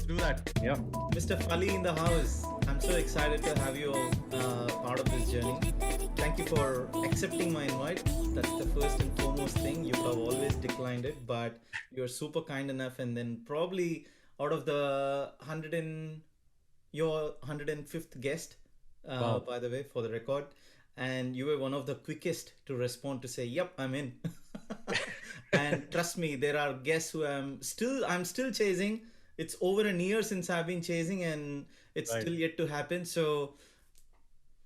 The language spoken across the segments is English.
let's do that. Yeah. Mr. Fali in the house. I'm so excited to have you part of this journey. Thank you for accepting my invite. That's the first and foremost thing. You have always declined it, but you're super kind enough. And then probably out of the your 105th guest, Wow. by the way, for the record, and you were one of the quickest to respond to say, "Yep, I'm in." And trust me, there are guests who I'm still chasing. It's over a year since I've been chasing, and it's Right. still yet to happen. So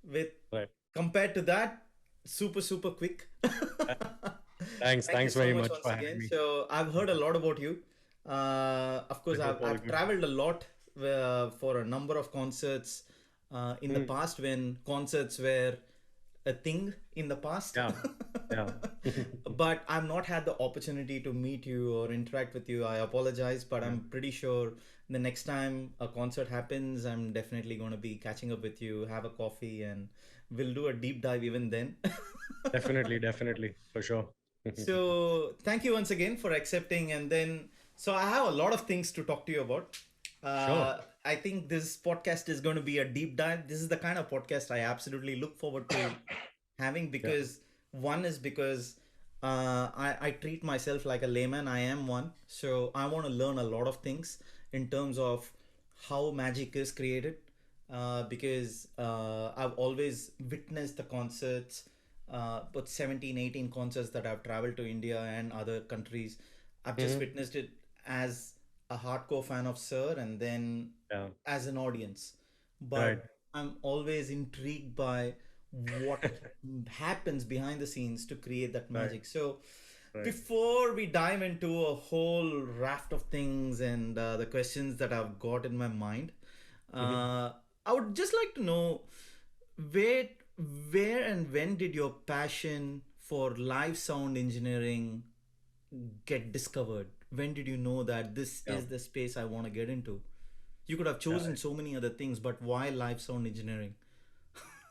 with Right. compared to that, super quick. Uh, Thanks. Thank you Thanks so very much much once for having again. me. So I've heard a lot about you. Of I course, hope I've, all I've good. traveled a lot for a number of concerts in the Mm, past when concerts were a thing in the past. yeah. Yeah. But I've not had the opportunity to meet you or interact with you. I apologize, but Yeah. I'm pretty sure the next time a concert happens, I'm definitely going to be catching up with you, have a coffee, and we'll do a deep dive even then. Definitely. Definitely. For sure. So thank you once again for accepting. And then, so I have a lot of things to talk to you about. Sure. I think this podcast is going to be a deep dive. This is the kind of podcast I absolutely look forward to having Yeah. because one is because I treat myself like a layman. I am one. So I want to learn a lot of things in terms of how magic is created because I've always witnessed the concerts, but 17, 18 concerts that I've traveled to India and other countries. I've just Hmm. witnessed it as a hardcore fan of Sir and then Yeah. as an audience. Right. But I'm always intrigued by what happens behind the scenes to create that Right. magic. So Right. before we dive into a whole raft of things and the questions that I've got in my mind, Hmm. uh, I would just like to know where, where and when did your passion for live sound engineering get discovered? When did you know that this Yeah. is the space I want to get into? You could have Yeah. chosen so many other things, but why live sound engineering?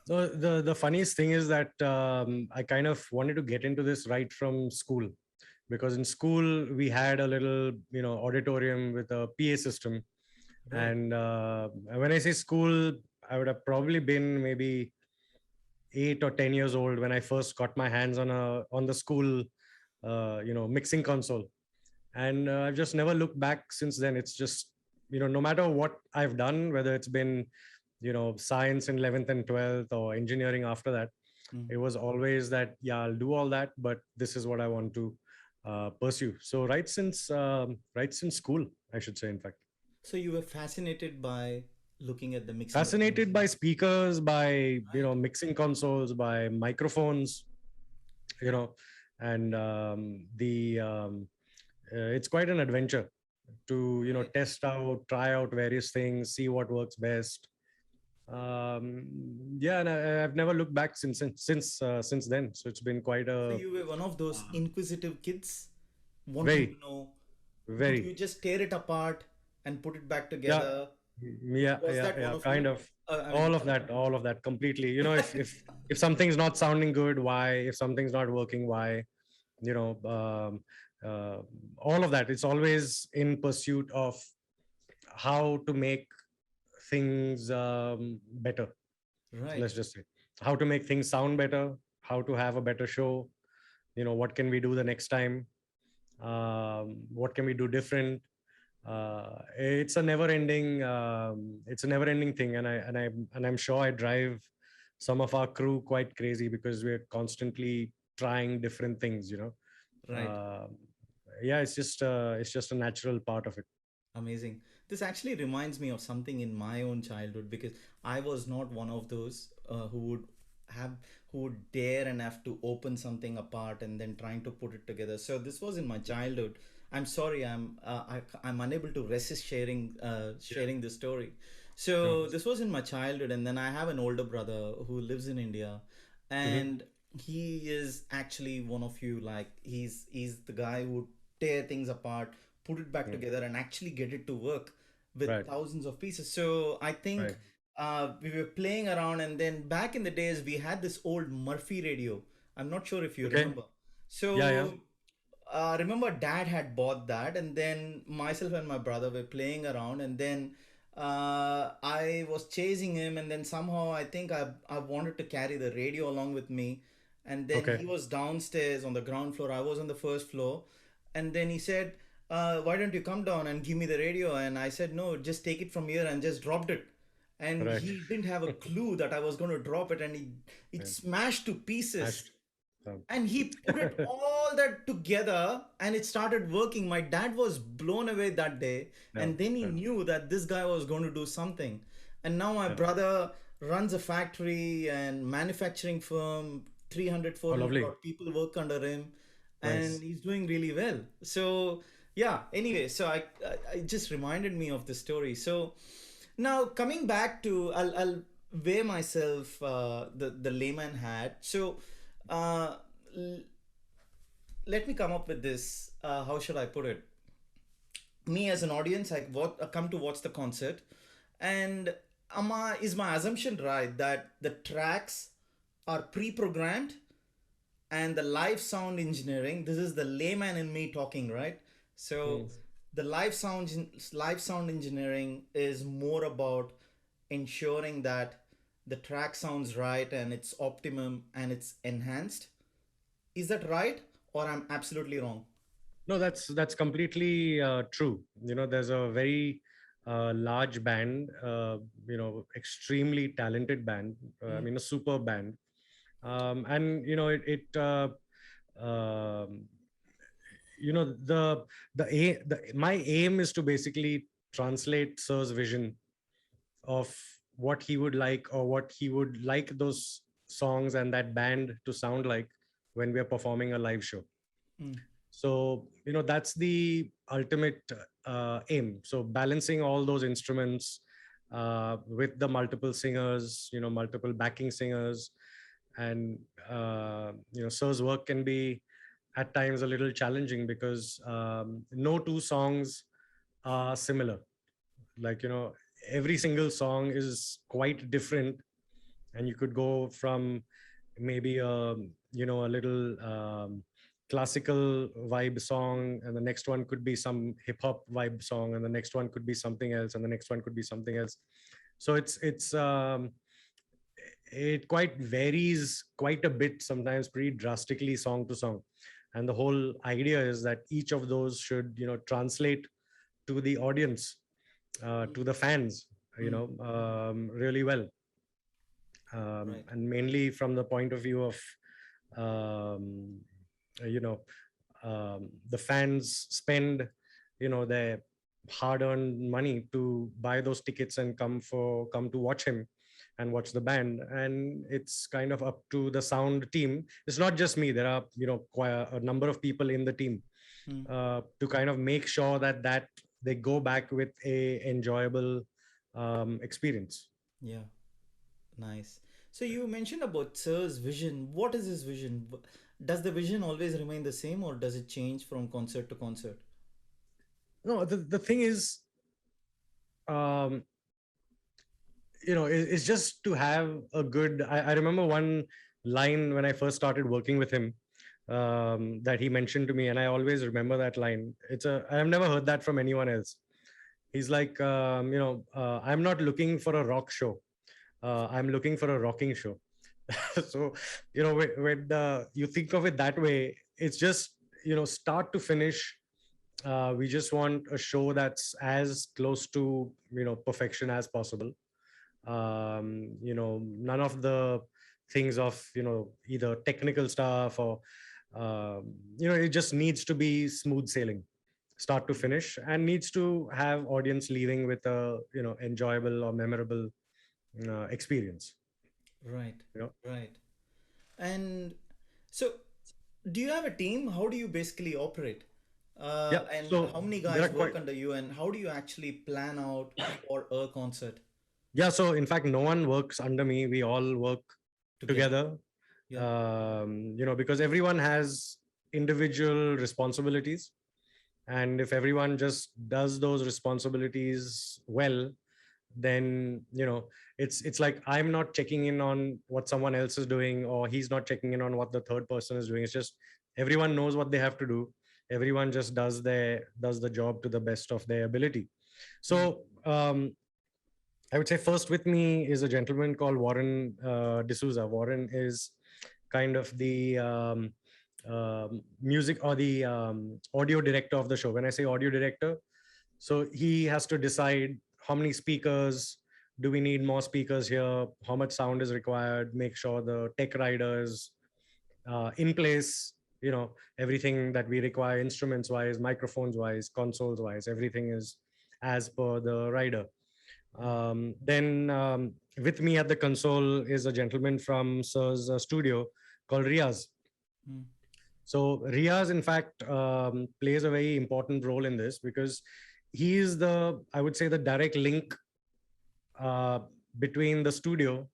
The funniest thing is that I kind of wanted to get into this right from school, because in school we had a little, auditorium with a PA system. Right. And when I say school, I would have probably been maybe 8 or 10 years old when I first got my hands on the school, mixing console. And I've just never looked back since then. It's just, no matter what I've done, whether it's been, science in 11th and 12th or engineering after that, Mm. it was always that, yeah, I'll do all that, but this is what I want to pursue. So right since school, I should say, in fact. So you were fascinated by looking at the mixing of things. Fascinated by speakers, by Right. mixing consoles, by microphones, you know and the it's quite an adventure to Right. test out, try out various things, see what works best. Yeah, and I've never looked back since then. So it's been quite So a you were one of those inquisitive kids wanting to very, know, did very, you just tear it apart and put it back yeah, together? yeah, Was yeah, that one yeah, of kind you? of. I mean, All of that completely. If something's not sounding good, why? If something's not working, why? you know um, uh, all of that. It's always in pursuit of how to make things better. right, Let's just say how to make things sound better, how to have a better show. What can we do the next time? What can we do different? It's a never ending thing, and I'm sure I drive some of our crew quite crazy because we're constantly trying different things. right. Um yeah, it's just a natural part of it. Amazing. This actually reminds me of something in my own childhood because I was not one of those have who would dare and have to open something apart and then trying to put it together. So this was in my childhood. I'm sorry, I'm unable to resist Yeah, sharing this story. sure. So this was in my childhood, and then I have an older brother who lives in India, Hmm. and he is actually one of you. Like he's the guy who would tear things apart, put it back together, and actually get it to work with Right, thousands of pieces. So I think right. we were playing around, and then back in the days, we had this old Murphy radio. I'm not sure if you Okay. remember. Yeah, yeah. So remember dad had bought that, and then myself and my brother were playing around, and then I was chasing him, and then somehow I think I wanted to carry the radio along with me, and then Okay. he was downstairs on the ground floor, I was on the first floor, and then he said, why don't you come down and give me the radio? And I said, no, just take it from here, and just dropped it. And Right. he didn't have a clue that I was going to drop it, and it Right. smashed to pieces, Mashed. Um, and he put it all that together, and it started working. My dad was blown away that day, yeah. and then he Yeah. knew that this guy was going to do something. And now my Yeah. brother runs a factory and manufacturing firm, 300, Oh, 400 lovely. odd people work under him, and Nice. he's doing really well. So yeah, anyway, so I just reminded me of the story. So now coming back to, I'll wear myself the layman hat. So uh, l- let me come up with this. How should I put it? Me as an audience, I come to watch the concert, and is my assumption right that the tracks are pre-programmed, and the live sound engineering, this is the layman in me talking, right? So Mm. the live sound engineering is more about ensuring that the track sounds right and it's optimum and it's enhanced. Is that right, or I'm absolutely wrong? No, that's completely true. There's a very large band, extremely talented band. I Mm, mean, a super band, and um, my aim is to basically translate Sir's vision of what he would like, or what he would like those songs and that band to sound like when we are performing a live show. mm, So that's the ultimate aim. So balancing all those instruments with the multiple singers, multiple backing singers. And Sir's work can be at times a little challenging, because no two songs are similar. Like, every single song is quite different, and you could go from maybe a little classical vibe song, and the next one could be some hip hop vibe song, and the next one could be something else, and the next one could be something else. So it quite varies quite a bit, sometimes pretty drastically, song to song. And the whole idea is that each of those should translate to the audience, to the fans, mm, really well. right. And mainly from the point of view of um, you know the fans spend their hard-earned money to buy those tickets and come to watch him and watch the band. And it's kind of up to the sound team. It's not just me. There are quite a number of people in the team Mm, to kind of make sure that they go back with a enjoyable experience. yeah, nice. So you mentioned about Sir's vision. What is his vision? Does the vision always remain the same, or does it change from concert to concert? No, the thing is, um, it's just to have a good. I remember one line when I first started working with him, that he mentioned to me, and I always remember that line. I've never heard that from anyone else. He's like, I'm not looking for a rock show. I'm looking for a rocking show. So, when you think of it that way, it's just, start to finish. We just want a show that's as close to, perfection as possible. None of the things of, either technical stuff or, it just needs to be smooth sailing, start to finish, and needs to have audience leaving with a, enjoyable or memorable experience. Right, You know? right. And so, do you have a team? How do you basically operate? Yeah. And So how many there are guys quite, work under you, and how do you actually plan out for a concert yeah. So in fact, no one works under me. We all work together? together, Yeah. because everyone has individual responsibilities. And if everyone just does those responsibilities well, then, it's like I'm not checking in on what someone else is doing, or he's not checking in on what the third person is doing. It's just everyone knows what they have to do, everyone just does the job to the best of their ability. Mm. So I would say first with me is a gentleman called Warren D'Souza. Warren is kind of the music or the audio director of the show. When I say audio director, so he has to decide how many speakers do we need, more speakers here, how much sound is required, make sure the tech riders in place, everything that we require, instruments wise, microphones wise, consoles wise, everything is as per the rider. Then with me at the console is a gentleman from Sir's studio called Riaz. Mm. So Riaz, in fact, plays a very important role in this because he is I would say, the direct link uh, between the studio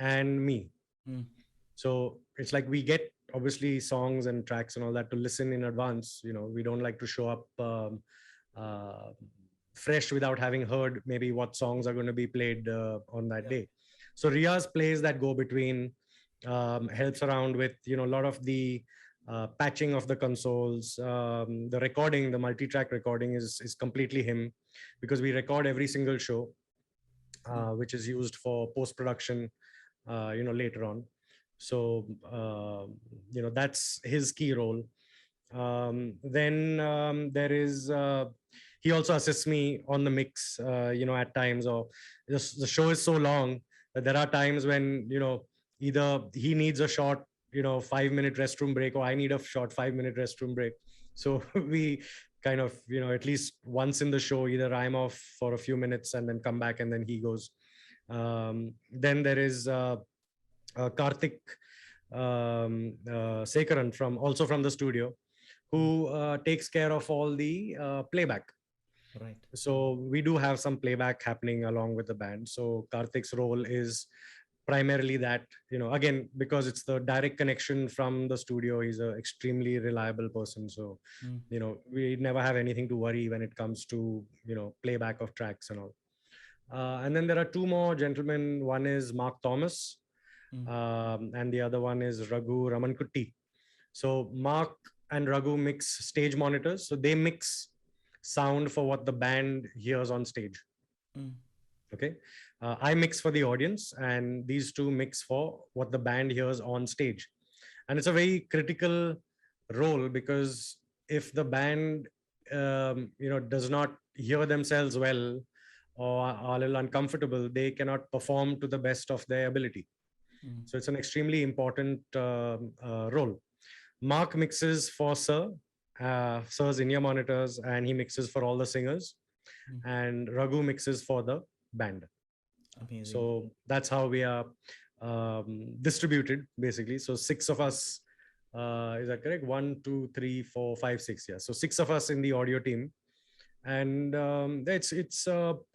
and me. Mm. So it's like we get obviously songs and tracks and all that to listen in advance. We don't like to show up uh, fresh without having heard maybe what songs are going to be played on that Yeah. day. So Riaz plays that go between, helps around with a lot of the patching of the consoles, the recording, the multi-track recording is completely him, because we record every single show, Mm. which is used for post-production, later on. So that's his key role. Then there is he also assists me on the mix, at times, or the show is so long that there are times when either he needs a short 5-minute restroom break, or I need a short 5-minute restroom break. So we kind of, at least once in the show, either I'm off for a few minutes and then come back and then he goes. Then there is Karthik Sekaran, from the studio, who takes care of all the playback. Right. So we do have some playback happening along with the band. So Karthik's role is primarily that, again, because it's the direct connection from the studio, he's an extremely reliable person. So, Mm. we never have anything to worry when it comes to, playback of tracks and all. And then there are two more gentlemen. One is Mark Thomas, Mm. and the other one is Raghu Ramankutti. So Mark and Raghu mix stage monitors. So they mix sound for what the band hears on stage. Mm. Okay. I mix for the audience, and these two mix for what the band hears on stage. And it's a very critical role, because if the band, does not hear themselves well, or are a little uncomfortable, they cannot perform to the best of their ability. Mm. So it's an extremely important role. Mark mixes for Sir's in-ear monitors, and he mixes for all the singers. Mm. And Raghu mixes for the band. Amazing. So that's how we are distributed, basically. So six of us, is that correct? 1, 2, 3, 4, 5, 6. Yeah. So six of us in the audio team, and it's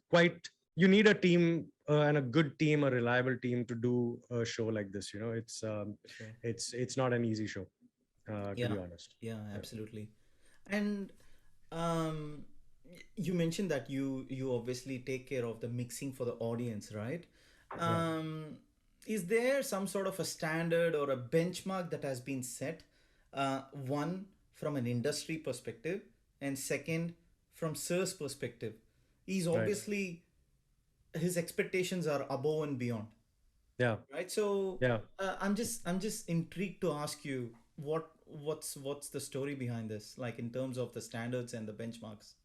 quite. You need a team, and a good team, a reliable team, to do a show like this. Sure. It's not an easy show, to Yeah. be honest. Yeah. Yeah. Absolutely. And um, you mentioned that you obviously take care of the mixing for the audience, right? Yeah. Is there some sort of a standard or a benchmark that has been set? One, from an industry perspective, and second, from Sir's perspective. He's Right. obviously, his expectations are above and beyond, Yeah. right? So Yeah. I'm just intrigued to ask you what's the story behind this, like in terms of the standards and the benchmarks.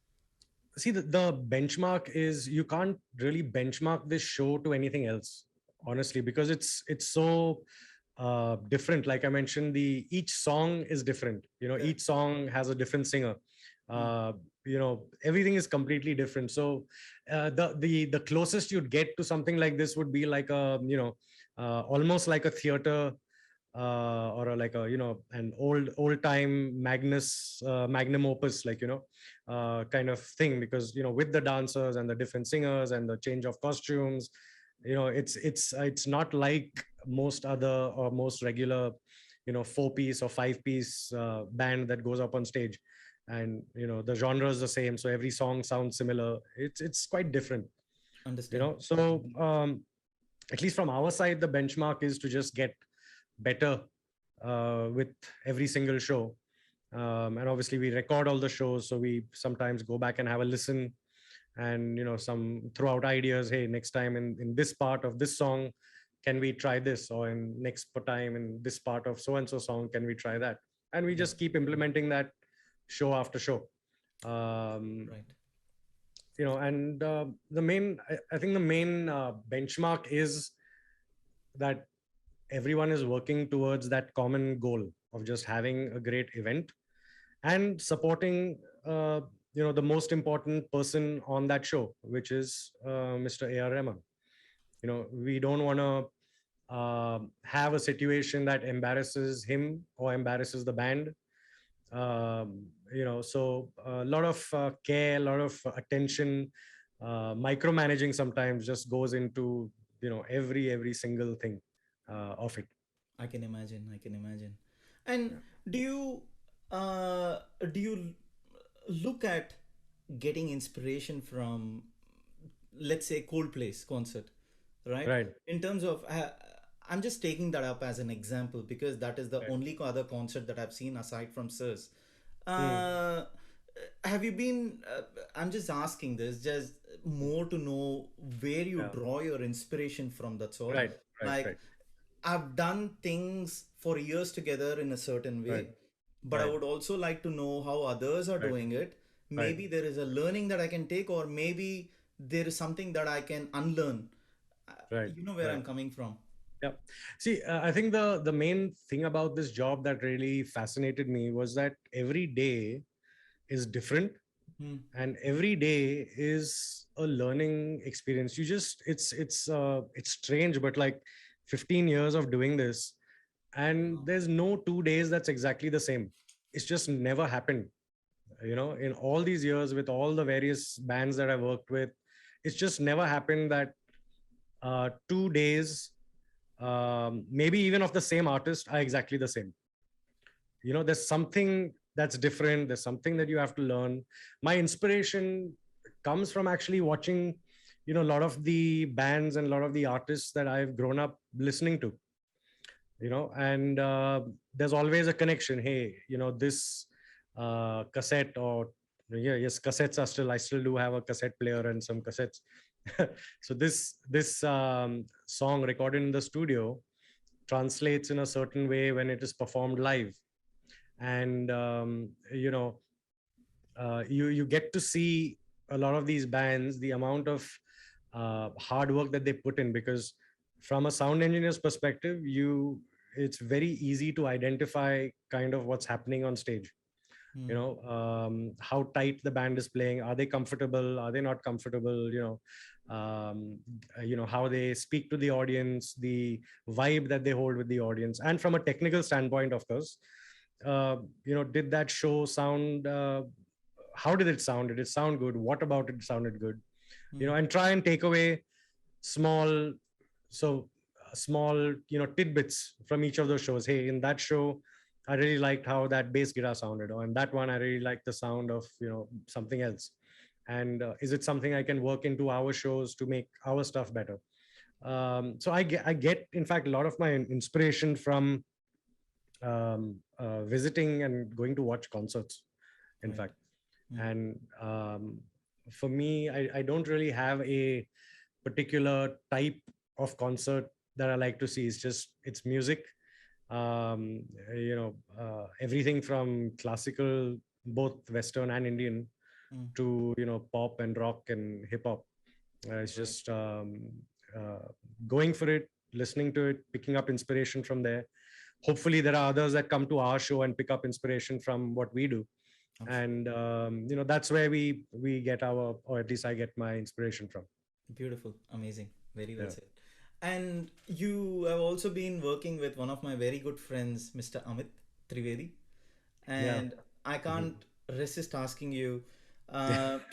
See, the benchmark is, you can't really benchmark this show to anything else, honestly, because it's so different. Like I mentioned, the each song is different. Correct. Each song has a different singer. Mm. Everything is completely different. So the closest you'd get to something like this would be like a, almost like a theater, or like a, an old time magnum opus, like, kind of thing, because with the dancers and the different singers and the change of costumes, it's not like most other or most regular 4-piece or 5-piece band that goes up on stage. And the genre is the same, so every song sounds similar. It's quite different. Understand. So at least from our side, the benchmark is to just get better with every single show. And obviously we record all the shows, so we sometimes go back and have a listen, and some throw out ideas. Hey, next time in this part of this song, can we try this? Or in next time in this part of so and so song, can we try that? And we Yeah. just keep implementing that show after show. um, Right. and the main I think the main benchmark is that everyone is working towards that common goal of just having a great event and supporting the most important person on that show, which is Mr. AR Rahman. We don't want to have a situation that embarrasses him or embarrasses the band. So a lot of care, a lot of attention, micromanaging sometimes just goes into every single thing of it. I can imagine. I can imagine. And Yeah. do you uh, do you look at getting inspiration from, let's say, Coldplay's concert, right? Right. In terms of, I'm just taking that up as an example because that is the Right. only other concert that I've seen aside from Sirs. Hmm. Uh, have you been? I'm just asking this just more to know where you Yeah. draw your inspiration from. That's all. Right. Right. Like, Right. I've done things for years together in a certain Right. way, but I Right. would also like to know how others are Right. doing it. Right. Maybe there is a learning that I can take, or maybe there is something that I can unlearn. Uh, Right. You know where Right. I'm coming from. Yeah. See, I think the main thing about this job that really fascinated me was that every day is different, Hmm. and every day is a learning experience. You just it's strange, but like 15 years of doing this, and there's no 2 days that's exactly the same. It's just never happened. In all these years with all the various bands that I worked with, it's just never happened that 2 days, maybe even of the same artist, are exactly the same. There's something that's different, there's something that you have to learn. My inspiration comes from actually watching a lot of the bands and a lot of the artists that I've grown up listening to. And there's always a connection. Hey, this cassette, or yeah, yes, cassettes are still, I still do have a cassette player and some cassettes. So this song recorded in the studio translates in a certain way when it is performed live. And you get to see a lot of these bands, the amount of hard work that they put in, because from a sound engineer's perspective, it's very easy to identify kind of what's happening on stage. Hmm. How tight the band is playing, are they comfortable, are they not comfortable, how they speak to the audience, the vibe that they hold with the audience. And from a technical standpoint, of course, did that show sound, how did it sound, did it sound good, what about it sounded good, Hmm. and try and take away small, so small tidbits from each of those shows. Hey, in that show I really liked how that bass guitar sounded, or in that one I really liked the sound of something else. And is it something I can work into our shows to make our stuff better? So I get in fact a lot of my inspiration from visiting and going to watch concerts, in Right. fact. Hmm. And for me, I don't really have a particular type of concert that I like to see. It's music. um, Everything from classical, both Western and Indian, Hmm. to pop and rock and hip hop. It's Right. just uh, going for it, listening to it, picking up inspiration from there. Hopefully there are others that come to our show and pick up inspiration from what we do. I'm sure. And that's where we get our, or at least I get my inspiration from. Beautiful. Amazing. Very well Yeah. said. And you have also been working with one of my very good friends, Mr. Amit Trivedi. Yeah. And I Mhm. can't resist asking you.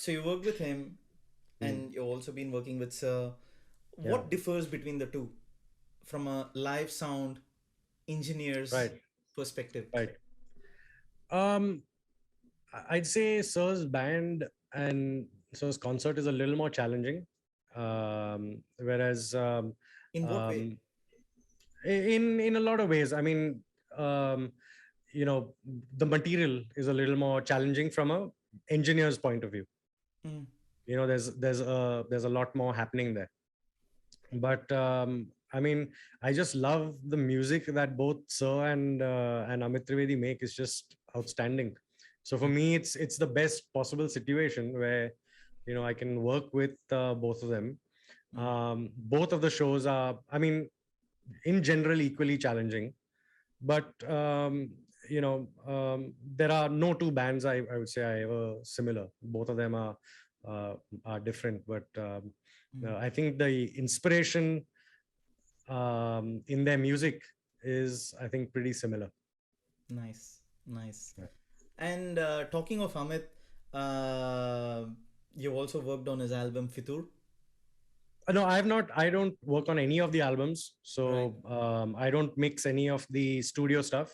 So you worked with him, Mm. and you've also been working with Sir. Yeah. What differs between the two from a live sound engineer's Right. perspective? Right. um I'd say Sir's band and Sir's concert is a little more challenging. Whereas In what way? um, in a lot of ways, I mean, um, the material is a little more challenging from a engineer's point of view. Mm. There's a lot more happening there. But I mean, I just love the music that both Sir and Amit Trivedi make. Is just outstanding. So for me, it's the best possible situation where I can work with both of them. Both of the shows are, I mean, in general, equally challenging. But there are no two bands I would say are ever similar. Both of them are different, but I think the inspiration in their music is, I think, pretty similar. Nice, nice. Yeah. And talking of Amit, uh, you also worked on his album Fitur, No, I have not. I don't work on any of the albums, right? so I don't mix any of the studio stuff.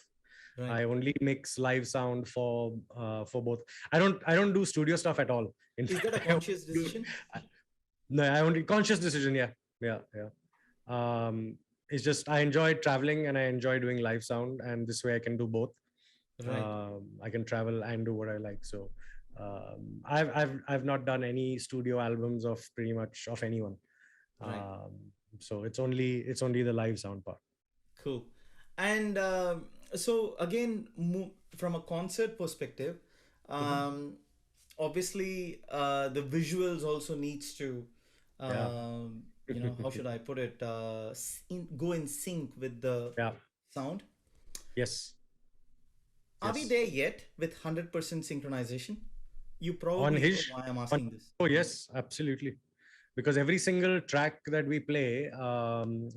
Right. I only mix live sound for both. I don't do studio stuff at all. In Is fact, that a conscious decision? no, I only conscious decision. Yeah, yeah, yeah. It's just I enjoy traveling and I enjoy doing live sound, and this way I can do both. Right, I can travel and do what I like. So I've not done any studio albums of pretty much of anyone. right. Um, so it's only the live sound part. Cool. And so again, from a concert perspective, Mhm. um, obviously the visuals also needs to, Yeah. how should I put it, go in sync with the Yeah. sound. Yes. Are we Yes. there yet with 100% synchronization? You On probably know his why I'm on asking this. Oh yes, absolutely. Because every single track that we play,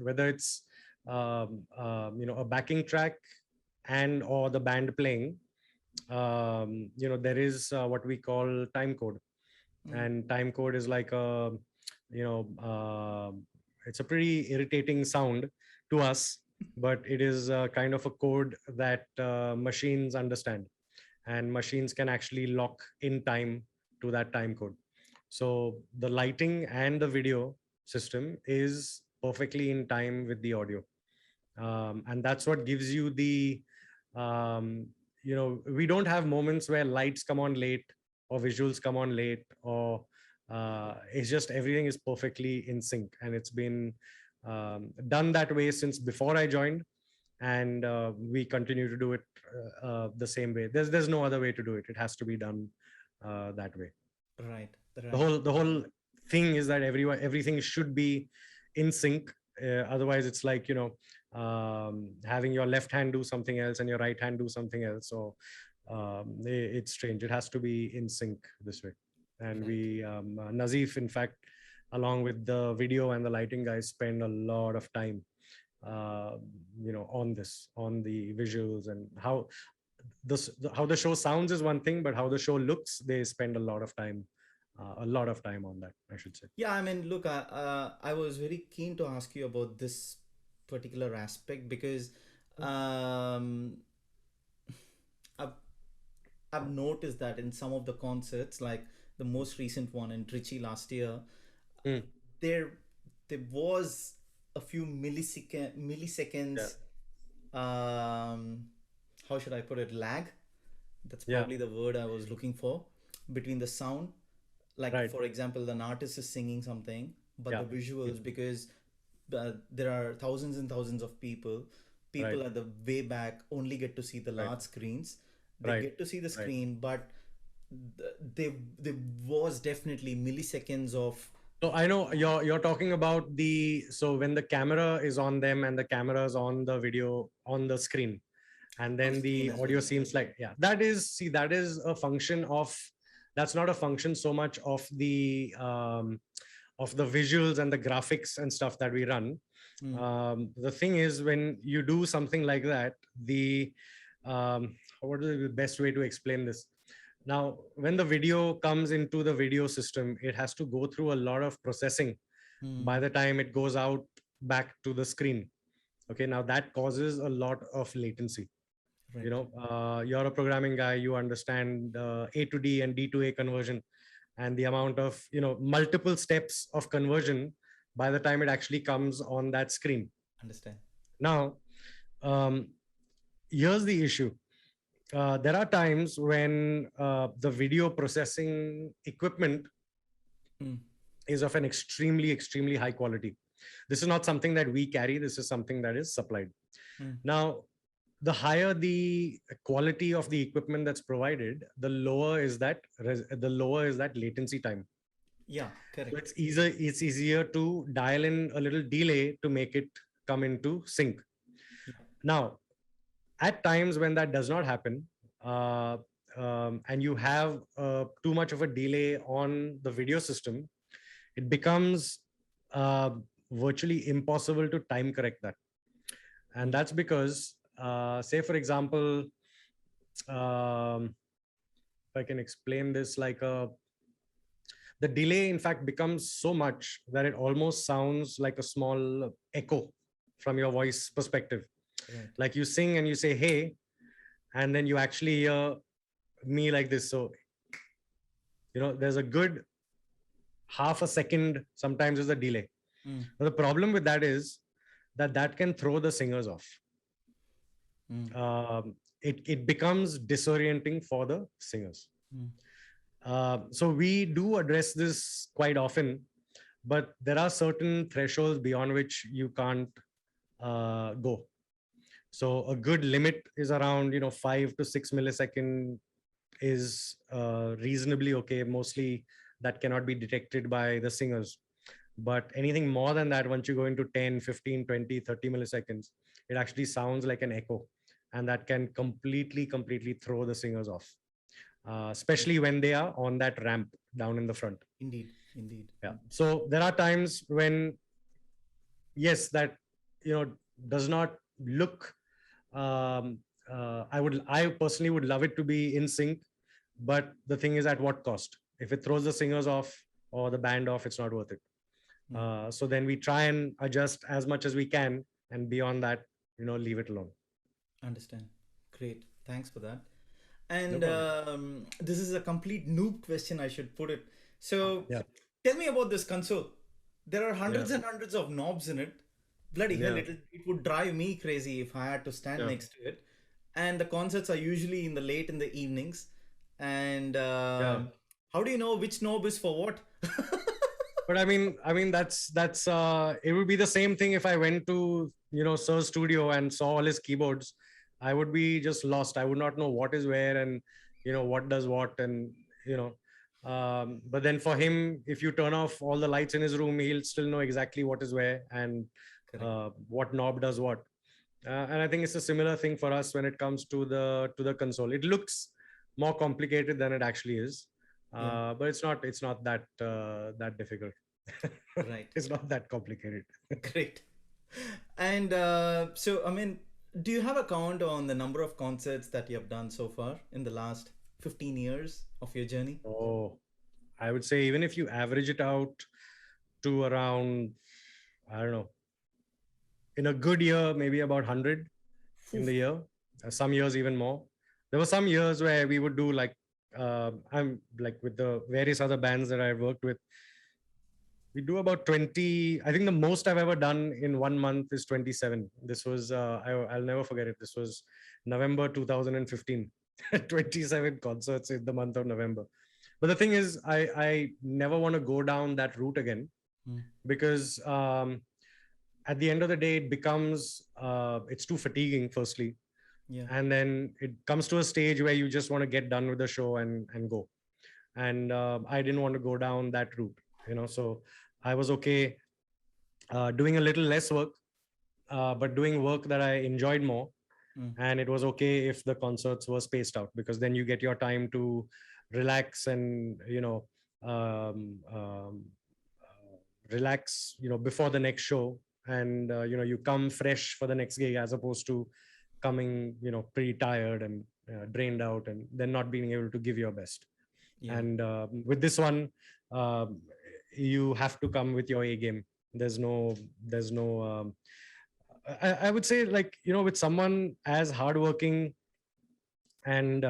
whether it's a backing track and or the band playing, there is what we call time code. Mm. And time code is like a you know it's a pretty irritating sound to us, but it is kind of a code that machines understand, and machines can actually lock in time to that time code. So the lighting and the video system is perfectly in time with the audio, and that's what gives you the we don't have moments where lights come on late or visuals come on late, or it's just everything is perfectly in sync, and it's been done that way since before I joined, and we continue to do it the same way. There's no other way to do it. It has to be done that way. Right, the right, whole the whole thing is that everything should be in sync. Otherwise it's like having your left hand do something else and your right hand do something else. So it's strange. It has to be in sync this way. And right. we Nazif, in fact, along with the video and the lighting guys, spend a lot of time uh, on the visuals, and how the show sounds is one thing, but how the show looks, they spend a lot of time on that, I should say. Yeah, I mean, look, I was very keen to ask you about this particular aspect because um, I've, I've noticed that in some of the concerts, like the most recent one in Trichy last year, Mm, there there was a few yeah, milliseconds, um, how should I put it, lag. That's yeah, probably the word I was looking for, between the sound. Like right, for example, an artist is singing something, but yeah, the visuals, because there are thousands and thousands of right, people at the way back only get to see the right, large screens. They right, get to see the right. screen, but there was definitely milliseconds of So I know you're talking about so when the camera is on them and the camera is on the video on the screen, and on then screen the as well. audio seems like, yeah, that is a function of, that's not a function so much of the visuals and the graphics and stuff that we run. Mm, The thing is, when you do something like that, what is the best way to explain this? Now, when the video comes into the video system, it has to go through a lot of processing by mm, the time it goes out back to the screen. Okay, now that causes a lot of latency. right. You're a programming guy, you understand A to D and D to A conversion, and the amount of multiple steps of conversion by the time it actually comes on that screen. Understand. Now, um, here's the issue. there are times when the video processing equipment Mm. is of an extremely high quality. This is not something that we carry. This is something that is supplied. Mm. Now, the higher the quality of the equipment that's provided, the lower is that latency time. Yeah, So correct. it's easier to dial in a little delay to make it come into sync. Yeah. Now, at times when that does not happen, uh, and you have too much of a delay on the video system, it becomes uh, virtually impossible to time correct that. And Mm. that's because, say, for example, if I can explain this like the delay, in fact, becomes so much that it almost sounds like a small echo from your voice perspective. Right. Like you sing and you say, hey, and then you actually hear me like this. So, there's a good half a second, sometimes is a delay. Mm. But the problem with that is that can throw the singers off. Mm. It becomes disorienting for the singers. Mm. So we do address this quite often, but there are certain thresholds beyond which you can't go. So a good limit is around 5 to 6 millisecond is reasonably okay. Mostly that cannot be detected by the singers. But anything more than that, once you go into 10, 15, 20, 30 milliseconds, it actually sounds like an echo. And that can completely throw the singers off, especially when they are on that ramp down in the front. Indeed. Indeed. Yeah. So there are times when, yes, that, does not look, um, I personally would love it to be in sync, but the thing is, at what cost? If it throws the singers off or the band off, it's not worth it. Mm. So then we try and adjust as much as we can, and beyond that, leave it alone. Understand. Great. Thanks for that. No And problem. this is a complete noob question, I should put it. So, Yeah. tell me about this console. There are Yeah. hundreds and hundreds of knobs in it. Bloody hell, Yeah. it would drive me crazy if I had to stand Yeah. next to it. And the concerts are usually in the late in the evenings. And Yeah. how do you know which knob is for what? But I mean that's it would be the same thing if I went to Sir's studio and saw all his keyboards. I would be just lost. I would not know what is where, and what does what, and you know but then for him, if you turn off all the lights in his room, he'll still know exactly what is where, and Correct. what knob does what. And I think it's a similar thing for us when it comes to the console. It looks more complicated than it actually is, Yeah, but it's not that difficult. right. It's not that complicated. Great. And so, I mean, do you have a count on the number of concerts that you have done so far in the last 15 years of your journey? Oh, I would say even if you average it out to around, I don't know, in a good year, maybe about 100 in the Oof. year. Some years even more. There were some years where we would do like, I'm like with the various other bands that I've worked with, we do about 20. I think the most I've ever done in 1 month is 27. This was, I'll never forget it. This was November 2015. 27 concerts in the month of November. But the thing is, I never want to go down that route again, Mm. because at the end of the day, it becomes, it's too fatiguing, firstly. Yeah. And then it comes to a stage where you just want to get done with the show and go. And I didn't want to go down that route, so I was okay doing a little less work, but doing work that I enjoyed more. Mm. And it was okay if the concerts were spaced out, because then you get your time to relax and relax before the next show. And you come fresh for the next gig, as opposed to coming pretty tired and drained out, and then not being able to give your best. Yeah. And with this one, um, you have to come with your A game. There's no I would say, like, with someone as hardworking and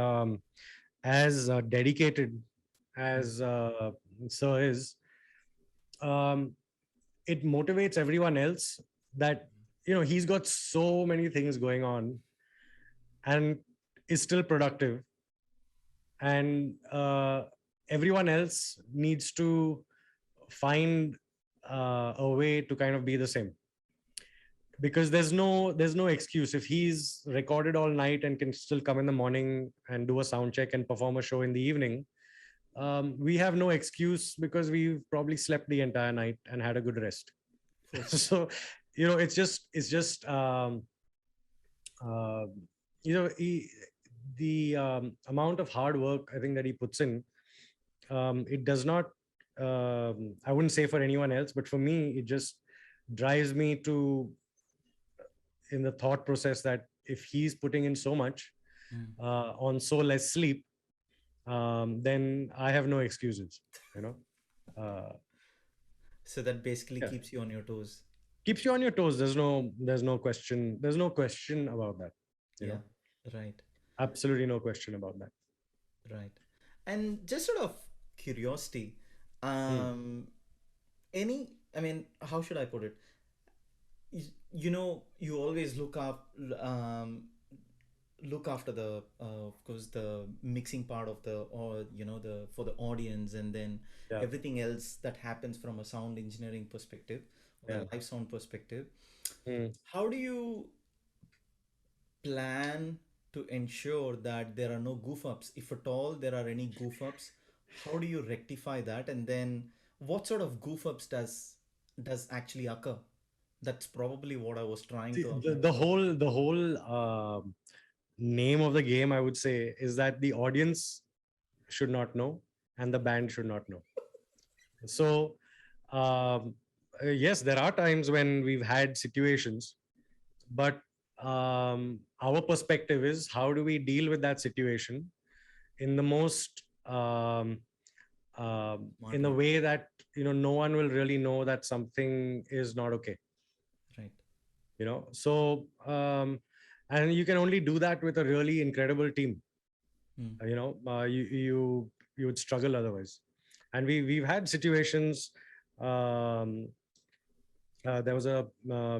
as dedicated Mm. as Sir is, um, it motivates everyone else that he's got so many things going on, and is still productive, and everyone else needs to find a way to kind of be the same, because there's no excuse. If he's recorded all night and can still come in the morning and do a sound check and perform a show in the evening, we have no excuse because we've probably slept the entire night and had a good rest. For sure. So it's just uh, the amount of hard work I think that he puts in, it does not, I wouldn't say for anyone else, but for me it just drives me to, in the thought process, that if he's putting in so much Mm. on so less sleep, then I have no excuses, you know. uh, So that basically yeah, keeps you on your toes. keeps you on your toes. There's no question about that, you Yeah, know. right, Absolutely no question about that. right. And just sort of curiosity, Hmm. um, any, I mean, how should I put it? You know, you always look after the of course the mixing part of the, or you know, the for the audience, and then Yeah. everything else that happens from a sound engineering perspective or a Yeah. live sound perspective. Hmm. How do you plan to ensure that there are no goof ups, if at all there are any goof ups? How do you rectify that, and then what sort of goof ups does actually occur? That's probably what I was trying See, to the whole name of the game, I would say, is that the audience should not know and the band should not know. So, yes, there are times when we've had situations, but our perspective is, how do we deal with that situation in the most in smart the way. way that, no one will really know that something is not okay. Right. So and you can only do that with a really incredible team. Hmm. You would struggle otherwise. And we've had situations. um, there was a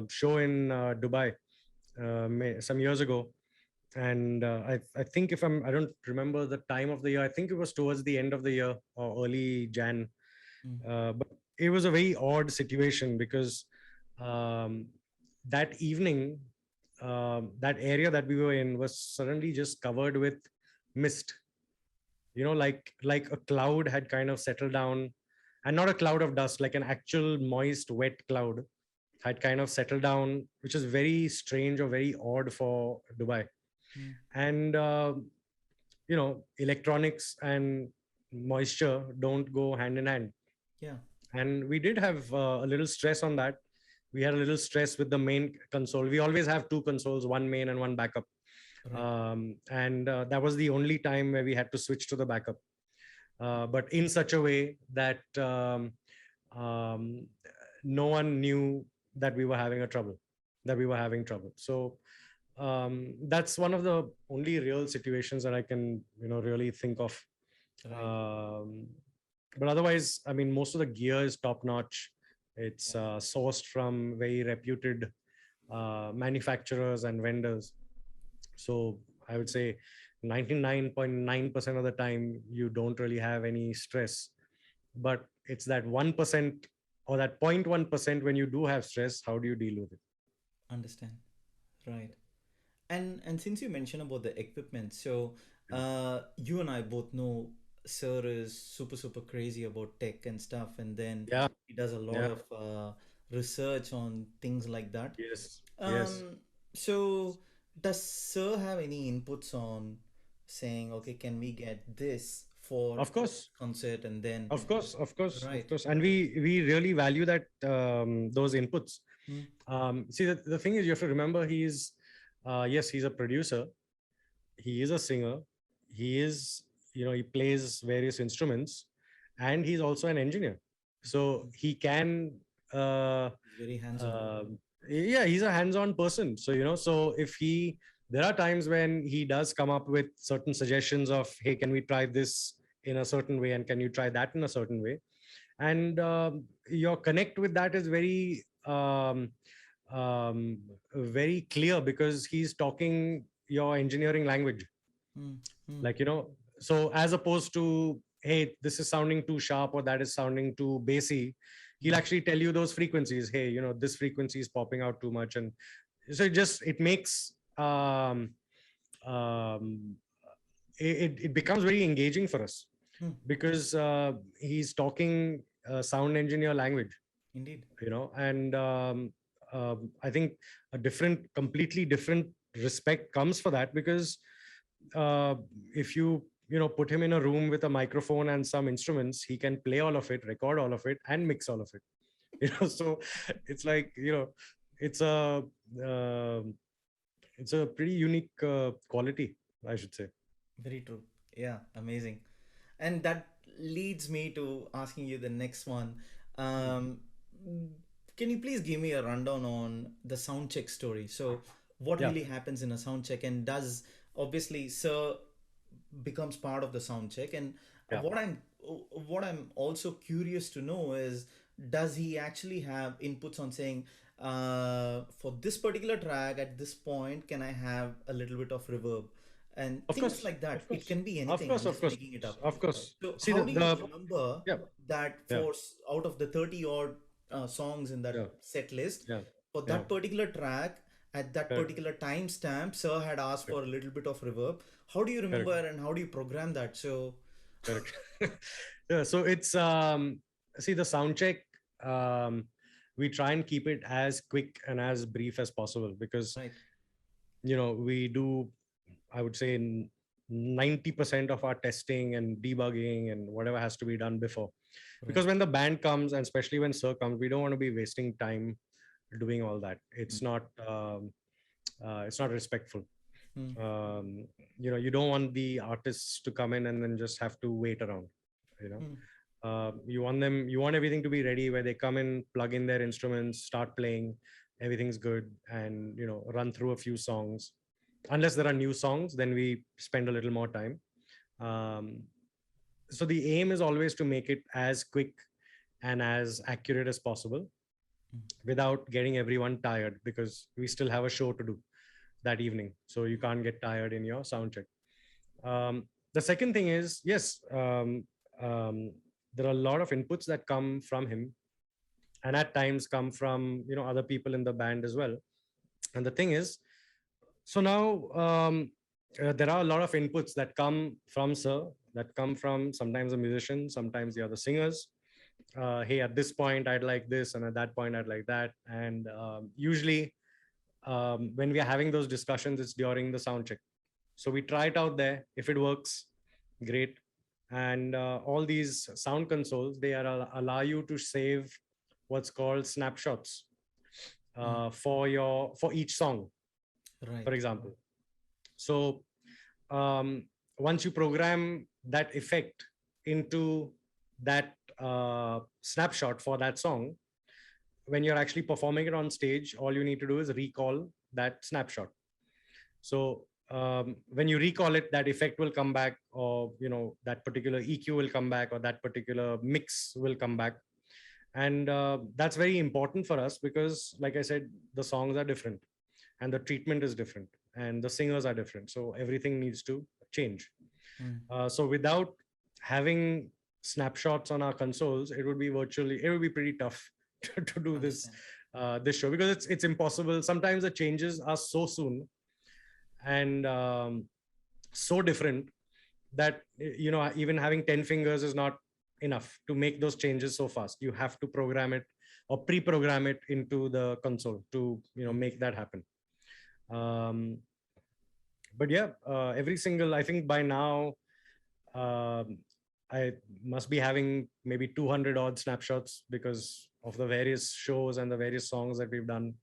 show in Dubai some years ago, and I think, I don't remember the time of the year. I think it was towards the end of the year or early Jan. Hmm. But it was a very odd situation because um, that evening, that area that we were in was suddenly just covered with mist. Like a cloud had kind of settled down, and not a cloud of dust, like an actual moist, wet cloud had kind of settled down, which is very strange or very odd for Dubai. Hmm. And electronics and moisture don't go hand in hand. Yeah. And we did have a little stress on that. We had a little stress with the main console. We always have two consoles, one main and one backup. Right. And that was the only time where we had to switch to the backup, but in such a way that um, no one knew that we were having trouble. So that's one of the only real situations that I can, really think of. Right. um, but otherwise, I mean, most of the gear is top notch. It's Yeah. sourced from very reputed manufacturers and vendors. So I would say 99.9% of the time you don't really have any stress. But it's that 1% or that 0.1% when you do have stress, how do you deal with it? Understand. Right. And since you mentioned about the equipment, so Yeah. you and I both know Sir is super crazy about tech and stuff, and then Yeah. he does a lot Yeah. of research on things like that. Yes. Yes. Um, so does Sir have any inputs on saying, okay, can we get this for Of course. concert, and then Of course. Of course. Of right? course. And we really value that, those inputs. Hmm. See, the thing is, you have to remember, yes, he's a producer, he is a singer, he is, he plays various instruments, and he's also an engineer. So he can, uh, He's very hands-on. uh, yeah, he's a hands-on person. So, so there are times when he does come up with certain suggestions of, hey, can we try this in a certain way, and can you try that in a certain way? And your connect with that is um, very clear, because he's talking your engineering language. Mm, mm, Like, so as opposed to, hey, this is sounding too sharp or that is sounding too bassy, he'll mm, actually tell you those frequencies. Hey, this frequency is popping out too much. And so it makes, um, it becomes very engaging for us, mm. because he's talking sound engineer language, Indeed. and I think completely different respect comes for that, because uh, if you put him in a room with a microphone and some instruments, he can play all of it, record all of it, and mix all of it. So it's like, it's a um it's a pretty unique quality, I should say. Very true. Yeah, amazing. And that leads me to asking you the next one. Um, can you please give me a rundown on the sound check story? So, what Yeah, really happens in a sound check, and does obviously Sir becomes part of the sound check? And yeah, what I'm also curious to know is, does he actually have inputs on saying, for this particular track at this point, can I have a little bit of reverb? And of things course, like that. of It course, can be of anything. course, I'm of just course, making it up. of course. So, See how the do you the remember Yeah, that yeah, out of the 30 odd songs in that yeah, set list, yeah, for yeah. that particular track at that Correct, particular timestamp, Sir had asked for correct, a little bit of reverb? How do you remember correct, and how do you program that? So, correct. Yeah, so it's see the sound check. Um, we try and keep it as quick and as brief as possible, because right, we do, I would say, 90% of our testing and debugging and whatever has to be done before. right. Because when the band comes, and especially when Sir comes, we don't want to be wasting time doing all that. It's not respectful. Mm, um, you don't want the artists to come in and then just have to wait around. you know mm, you want everything to be ready, where they come in, plug in their instruments, start playing, everything's good, and run through a few songs. Unless there are new songs, then we spend a little more time. um, so the aim is always to make it as quick and as accurate as possible, mm, without getting everyone tired, because we still have a show to do that evening, so you can't get tired in your sound check. The second thing is, yes, um, there are a lot of inputs that come from him, and at times come from other people in the band as well. And the thing is, so now, there are a lot of inputs that come from Sir, that come from sometimes the musicians, sometimes the other singers. Hey, at this point I'd like this, and at that point I'd like that. And usually, when we are having those discussions, it's during the sound check. So we try it out there. If it works, great. And all these sound consoles, they allow you to save what's called snapshots mm. for each song, for Right. example. So once you program that effect into that snapshot for that song, when you're actually performing it on stage, all you need to do is recall that snapshot. So when you recall it, that effect will come back, or that particular EQ will come back, or that particular mix will come back. And that's very important for us, because like I said, the songs are different, and the treatment is different, and the singers are different, so everything needs to change. Mm. So without having snapshots on our consoles, it would be pretty tough to do Understand. this show, because it's impossible. Sometimes the changes are so soon, and so different, that even having 10 fingers is not enough to make those changes so fast. You have to program it, or pre-program it into the console to Mm. make that happen. um, but yeah, every single, I think by now, um, I must be having maybe 200 odd snapshots, because of the various shows and the various songs that we've done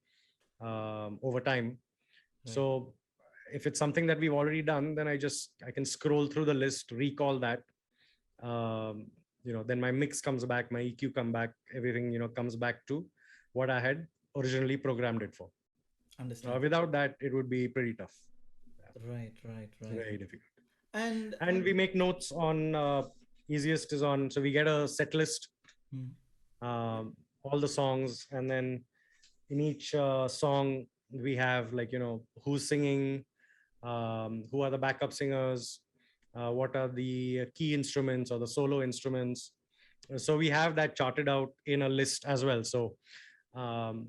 over time. Right. So if it's something that we've already done, then I can scroll through the list, recall that. Then my mix comes back, my EQ come back, everything comes back to what I had originally programmed it for. Understand. Without that, it would be pretty tough. Right, right, Yeah, right. very difficult. And And we make notes on, easiest is on, so we get a set list, mm, all the songs, and then in each song we have, like, who's singing, who are the backup singers, what are the key instruments or the solo instruments. So we have that charted out in a list as well. So um,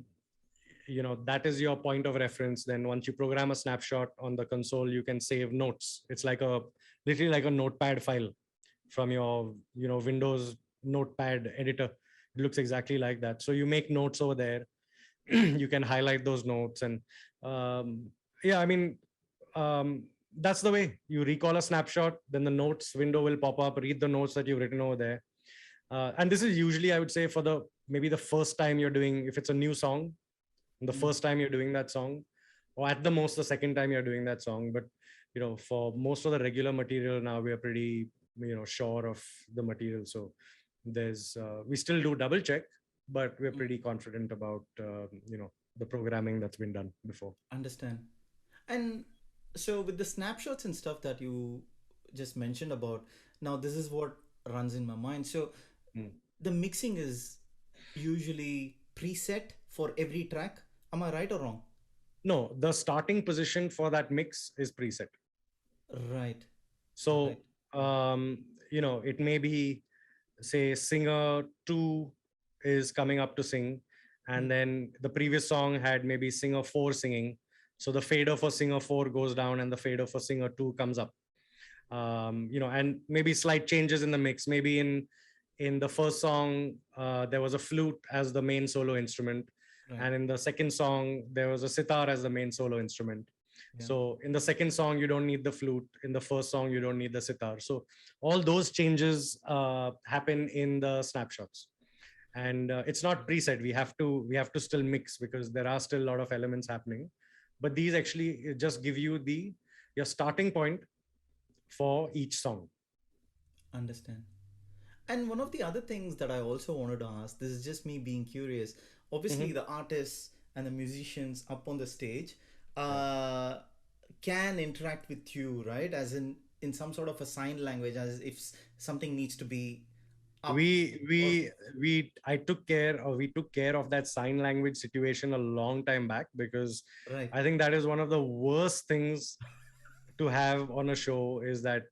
that is your point of reference. Then once you program a snapshot on the console, you can save notes. It's like a literally like a notepad file from your Windows notepad editor. It looks exactly like that. So you make notes over there. You can highlight those notes. And um, yeah, I mean, that's the way you recall a snapshot. Then the notes window will pop up, read the notes that you've written over there. And this is usually, I would say, for the maybe the first time you're doing, if it's a new song, the first time you're doing that song, or at the most the second time you're doing that song. But for most of the regular material now, we are pretty sure of the material. So there's we still do double check, but we're pretty confident about the programming that's been done before. Understand. And so with the snapshots and stuff that you just mentioned about, now this is what runs in my mind. So the mixing is usually preset for every track. Am I right or wrong? No, the starting position for that mix is preset. Right. So Right. it may be, say, singer 2 is coming up to sing, and then the previous song had maybe singer 4 singing. So the fader for singer 4 goes down and the fader for singer 2 comes up. And maybe slight changes in the mix. Maybe in the first song, there was a flute as the main solo instrument. Right. And in the second song, there was a sitar as the main solo instrument. Yeah. So in the second song, you don't need the flute. In the first song, you don't need the sitar. So all those changes happen in the snapshots. And it's not preset. We have to still mix because there are still a lot of elements happening. But these actually just give you your starting point for each song. Understand. And one of the other things that I also wanted to ask, this is just me being curious. Obviously, the artists and the musicians up on the stage can interact with you, right? As in some sort of a sign language, as if something needs to be up. We took care of that sign language situation a long time back, because Right. I think that is one of the worst things to have on a show, is that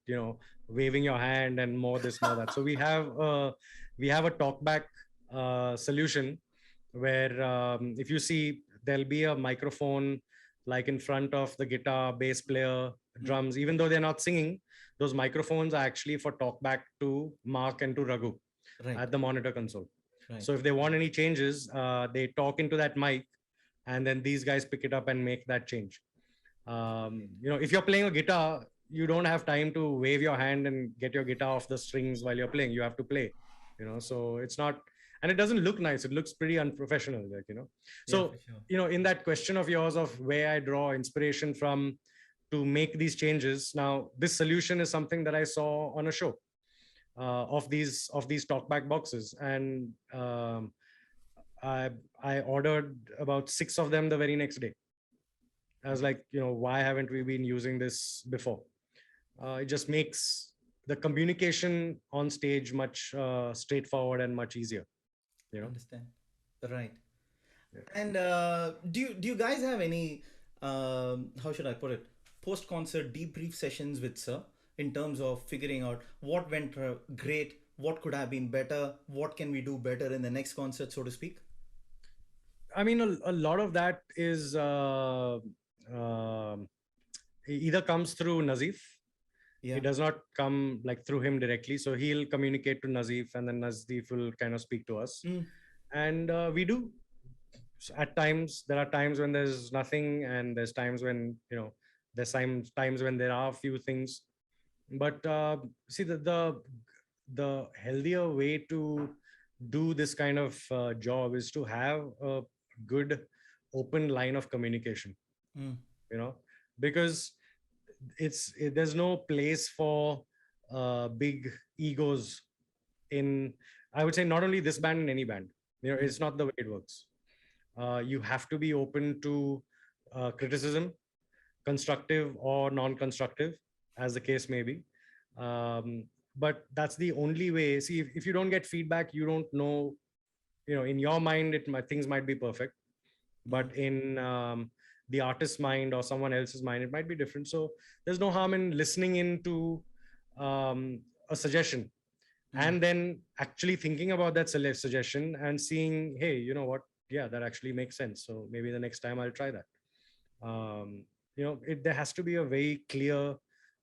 waving your hand and more this, more that. So we have a talkback solution where if you see, there'll be a microphone like in front of the guitar, bass player, drums. Even though they're not singing, those microphones are actually for talkback to Mark and to Raghu at the monitor console. Right. So if they want any changes, they talk into that mic, and then these guys pick it up and make that change. If you're playing a guitar, you don't have time to wave your hand and get your guitar off the strings while you're playing. You have to play, so it's not, and it doesn't look nice. It looks pretty unprofessional, so in that question of yours of where I draw inspiration from to make these changes, now this solution is something that I saw on a show of these talkback boxes, and I ordered about 6 of them the very next day. I was like, why haven't we been using this before? It just makes the communication on stage much straightforward and much easier. Understand. Right. Yeah. And do you guys have any how should I put it, post concert debrief sessions with Sir, in terms of figuring out what went great, what could have been better, what can we do better in the next concert, so to speak? I mean, a lot of that is either comes through Nazif. Yeah. It does not come like through him directly. So he'll communicate to Nazif, and then Nazif will kind of speak to us. And we do. So at times, there are times when there's nothing, and there's times when, there's times when there are a few things. But see, the healthier way to do this kind of job is to have a good open line of communication. Because there's no place for big egos in, I would say, not only this band, in any band. It's not the way it works. You have to be open to criticism, constructive or non-constructive, as the case may be. But that's the only way. See, if you don't get feedback, you don't know, in your mind, things might be perfect. But in the artist's mind or someone else's mind, it might be different. So there's no harm in listening into a suggestion, and then actually thinking about that suggestion and seeing, hey, you know what, yeah, that actually makes sense, so maybe the next time I'll try that. There has to be a very clear,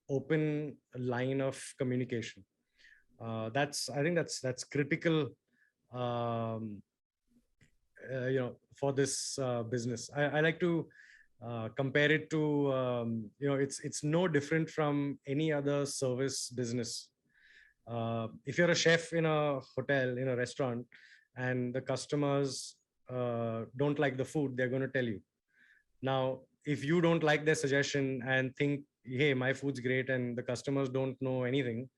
open line of communication. I think that's critical, um, for this business. I like to compare it to, it's no different from any other service business. If you're a chef in a hotel, in a restaurant, and the customers don't like the food, they're going to tell you. Now, if you don't like their suggestion and think, hey, my food's great, and the customers don't know anything,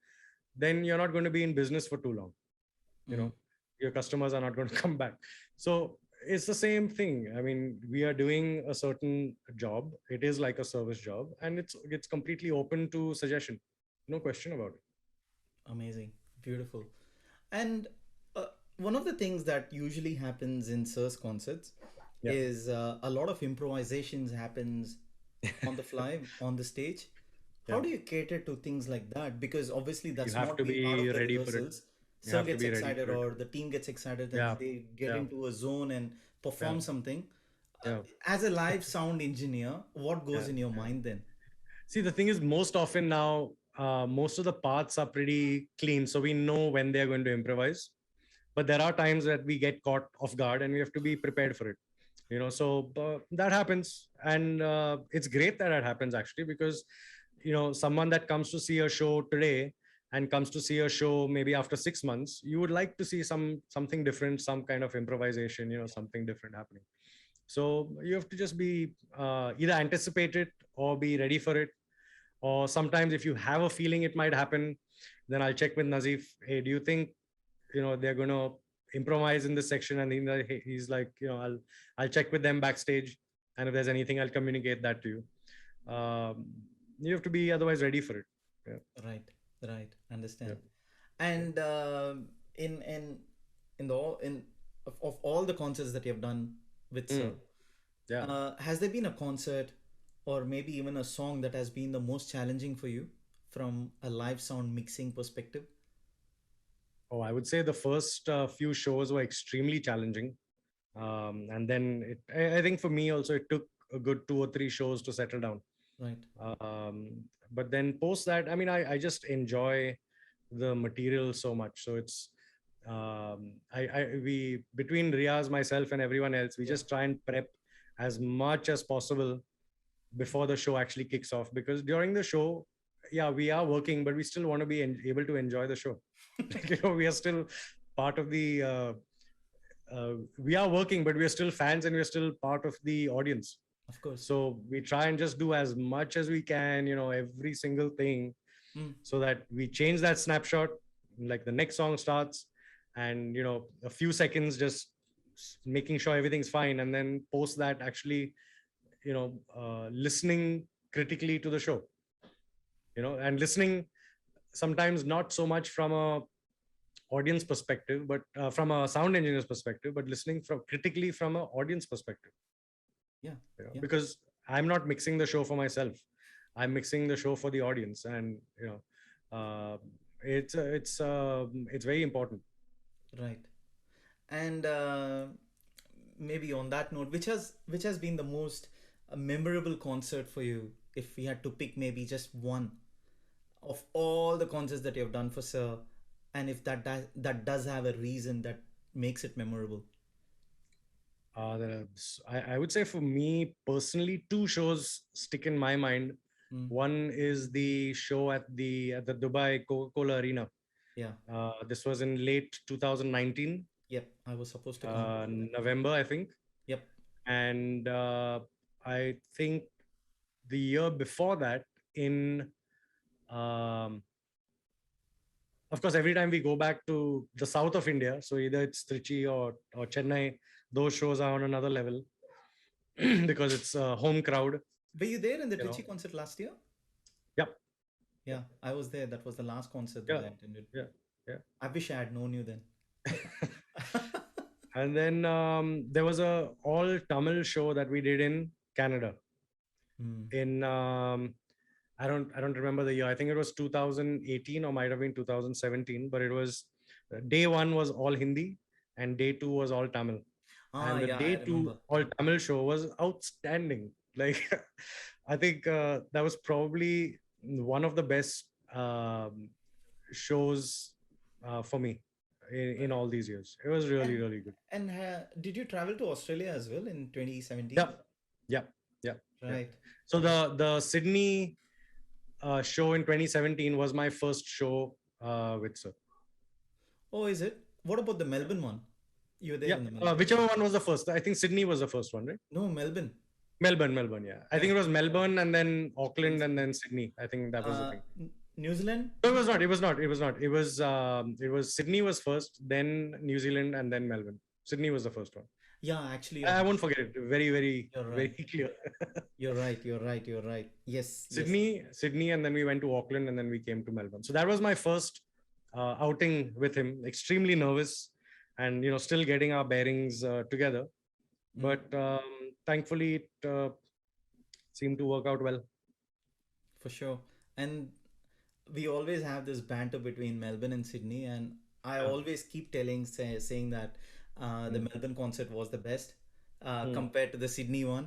then you're not going to be in business for too long. Your customers are not going to come back. So it's the same thing. I mean, we are doing a certain job. It is like a service job, and it's completely open to suggestion. No question about it. Amazing, beautiful. And one of the things that usually happens in SIRS concerts Yeah. is a lot of improvisations happens on the fly on the stage. How Yeah. do you cater to things like that? Because obviously You that's have not to been part be of the ready for it. rehearsals. You Sir have to gets be ready excited for it. or the team gets excited and Yeah. they get Yeah. into a zone and perform Yeah. something. Yeah. As a live sound engineer, what goes Yeah. in your Yeah. mind then? See, the thing is, most often now, most of the parts are pretty clean, so we know when they're going to improvise. But there are times that we get caught off guard, and we have to be prepared for it. So that happens, and it's great that it happens, actually, because someone that comes to see a show today and comes to see a show maybe after 6 months, you would like to see something different, some kind of improvisation, something different happening. So you have to just be either anticipate it or be ready for it. Or sometimes if you have a feeling it might happen, then I'll check with Nazif. Hey, do you think they're going to improvise in this section? And he's like, I'll check with them backstage, and if there's anything, I'll communicate that to you. You have to be otherwise ready for it. Yeah. Right, right, Yeah. understand. And in the all in of all the concerts that you have done with Sir, Mm. Yeah. has there been a concert or maybe even a song that has been the most challenging for you from a live sound mixing perspective? Oh, I would say the first few shows were extremely challenging. And then I think for me also, it took a good 2 or 3 shows to settle down. Right. But then post that, I mean, I just enjoy the material so much. So it's, we, between Riaz, myself, and everyone else, we Yeah. just try and prep as much as possible before the show actually kicks off, because during the show, yeah, we are working, but we still want to be able to enjoy the show. We are still part of the we are working, but we are still fans, and we are still part of the audience. Of course. So we try and just do as much as we can, every single thing, Mm. so that we change that snapshot, like the next song starts, and a few seconds just making sure everything's fine, and then post that actually, listening critically to the show, and listening sometimes not so much from a audience perspective, but from a sound engineer's perspective, but listening from critically from an audience perspective. Yeah. Yeah. Because I'm not mixing the show for myself, I'm mixing the show for the audience, and it's very important. Right. And maybe on that note, which has been the most memorable concert for you? If we had to pick maybe just one of all the concerts that you have done for Sir, and if that does have a reason that makes it memorable. I would say for me personally, 2 shows stick in my mind. Mm. One is the show at the Dubai Coca-Cola Arena. Yeah. This was in late 2019, Yep. I was supposed to come to that. November, I think. Yep. And I think the year before that, in um, of course, every time we go back to the south of India, so either it's Trichy or Chennai, those shows are on another level because it's a home crowd. Were you there in the You know, Trichy concert last year? Yep. Yeah, I was there. That was the last concert that Yeah. I attended. Yeah. Yeah. I wish I had known you then. And then there was a all Tamil show that we did in Canada. Mm. in I don't remember the year. I think it was 2018 or might have been 2017, but it was day one was all Hindi and day two was all Tamil. Ah, And the yeah, I day two remember. all Tamil show was outstanding. Like I think that was probably one of the best shows for me in all these years. It was really, And really good. did you travel to Australia as well in 2017? Yep, yep, yep, yep. Right. So the Sydney show in 2017 was my first show with Sir. Oh, is it? What about the Yeah. Melbourne one? You were there Yeah, in the Melbourne one? whichever one was the first. I think Sydney was the first one, right? No, Melbourne. Melbourne. Yeah, I Yeah. think it was Melbourne and then Then Auckland and Sydney. then Sydney. I think that was the thing. New Zealand? No, it was not. It was not. It was not. It was Sydney was first, then New Zealand, and then Melbourne. Sydney was the first one. Yeah, actually, I won't forget it. Very, you're very right. clear. You're right. You're right. You're right. Yes. Yes. Sydney, and then we went to Auckland, and then we came to Melbourne. So that was my first outing with him. Extremely nervous, and still getting our bearings together. Mm, But thankfully, it seemed to work out well. for sure. And we always have this banter between Melbourne and Sydney, and I Yeah. always keep saying that the Mm. Melbourne concert was the best Mm. compared to the Sydney one,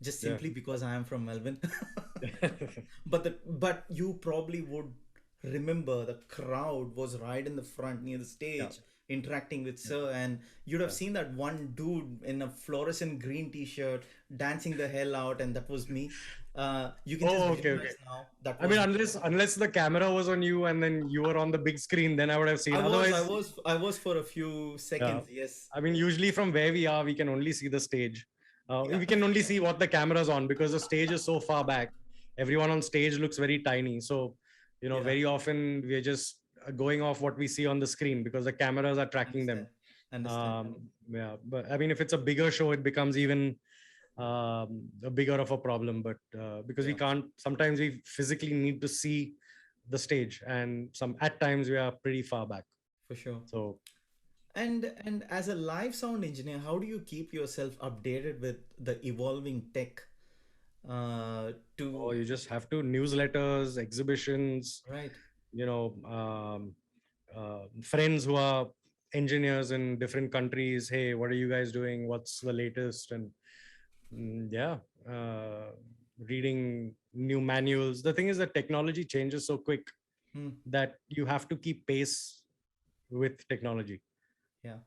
just Yeah. simply because I am from Melbourne. But you probably would remember the crowd was right in the front near the Yeah. stage interacting with Sir, and you'd have Yeah. seen that one dude in a fluorescent green t-shirt dancing the hell out, and that was me. You can just Oh, okay, okay. visualize now that I mean, was me. unless the camera was on you and then you were on the big screen, then I would have seen. I was, I Otherwise, was, I was for a few yeah. seconds. Yes. I mean, usually from where we are, we can only see the stage. Yeah. We can only see what the camera's on because the stage is so far back. Everyone on stage looks very tiny. So, Yeah. very often we're just going off what we see on the screen because the cameras are tracking them. Understand. Understand. Yeah, but I mean, if it's a bigger show, it becomes even a bigger of a problem. But because we Yeah, can't, sometimes we physically need to see the stage, and at times we are pretty far back. for sure. So And as a live sound engineer, how do you keep yourself updated with the evolving tech? oh, To you just have to newsletters, exhibitions, right. you know, friends who are engineers in different countries. Hey, what are you guys doing? What's the latest? And yeah, reading new manuals. The thing is that technology changes so quick Hmm. that you have to keep pace with technology. Yeah.